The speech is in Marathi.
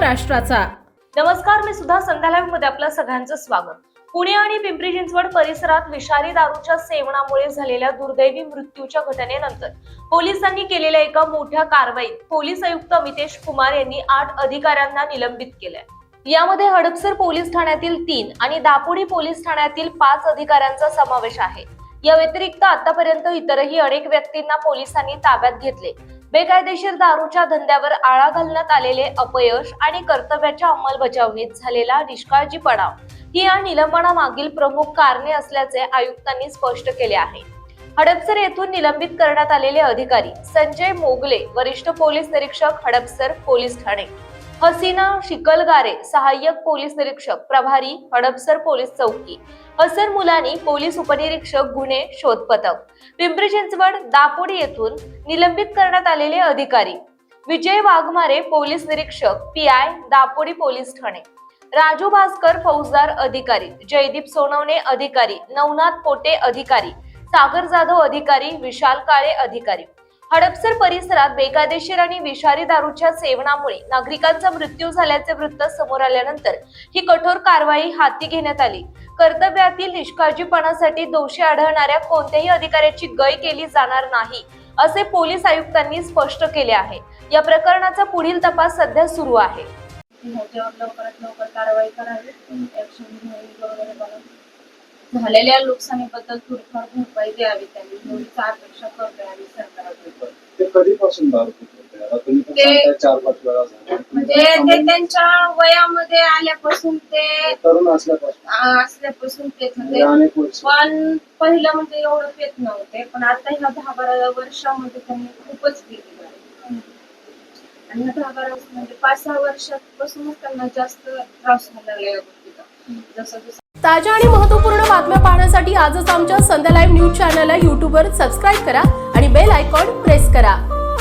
महाराष्ट्राचा। नमस्कार, मी सुद्धा संध्या लाईव्ह मध्ये आपलं सगळ्यांचं स्वागत। पुणे आणि पिंपरी चिंचवड परिसरात विषारी दारूच्या सेवनामुळे झालेल्या दुर्दैवी मृत्यूच्या घटनेनंतर पोलिसांनी केलेल्या एका मोठ्या कारवाईत पोलीस आयुक्त अमितेश कुमार यांनी 8 अधिकाऱ्यांना निलंबित केलंय। यामध्ये हडपसर पोलीस ठाण्यातील 3 आणि दापोडी पोलीस ठाण्यातील 5 अधिकाऱ्यांचा समावेश आहे। या व्यतिरिक्त आतापर्यंत इतरही अनेक व्यक्तींना पोलिसांनी ताब्यात घेतले। बेकायदेशीर दारूच्या धंद्यावर आळा घालण्यात आलेले अपयश आणि कर्तव्याच्या अंमलबजावणीत झालेला निष्काळजीपणा ही या निलंबनामागील प्रमुख कारणे असल्याचे आयुक्तांनी स्पष्ट केले आहे। हडपसर येथून निलंबित करण्यात आलेले अधिकारी संजय मोगले, वरिष्ठ पोलीस निरीक्षक, हडपसर पोलीस ठाणे; हसीना शिकलगारे, सहाय्यक पोलीस निरीक्षक प्रभारी, हडपसर पोलीस चौकी; हसन मुलानी, पोलीस उपनिरीक्षक गुन्हे शोध पथक; पिंपरी चिंचवड दापोडी येथून निलंबित करण्यात आलेले अधिकारी विजय वाघमारे, पोलीस निरीक्षक, पीआय दापोडी पोलीस ठाणे; राजू भास्कर, फौजदार अधिकारी; जयदीप सोनवणे अधिकारी; नवनाथ पोटे अधिकारी; सागर जाधव अधिकारी; विशाल काळे अधिकारी। हडपसर परिसरात बेकायदेशीर आणि विषारी दारूच्या सेवनामुळे नागरिकांचा मृत्यू झाल्याचे वृत्त समोर आल्यानंतर ही कठोर कारवाई हाती घेण्यात आली। कर्तव्यातील निष्काळजीपणासाठी दोषी आढळणाऱ्या कोणत्याही अधिकाऱ्याची गय केली जाणार नाही, असे पोलीस आयुक्तांनी स्पष्ट केले आहे। या प्रकरणाचा पुढील तपास सध्या सुरू आहे। लवकरात लवकर कारवाई करावी, झालेल्या नुकसानीबद्दल थोडीफार भरपाई द्यावी त्यांनी, एवढीच अपेक्षा करतोय आम्ही सरकारकडून। ते कधीपासून दारू पित होते? आता तुम्ही सांगताय 4-5 वेळा झाले, म्हणजे ते त्यांच्या वयामध्ये आल्यापासून, ते तरुण असल्यापासून पेत होते, पण पहिलं म्हणजे एवढं पेत नव्हते, पण आता ह्या 10-12 वर्षामध्ये त्यांनी खूपच पिली आहे। आणि ह्या 10-12 म्हणजे 5-6 वर्षापासूनच त्यांना जास्त त्रास व्हायला लागला या गोष्टीचा। जसं ताज्या आणि महत्त्वपूर्ण बातम्या पाहण्यासाठी आजच आमच्या संध्या लाईव्ह न्यूज चॅनलला YouTube वर सबस्क्राईब करा आणि बेल आयकॉन प्रेस करा।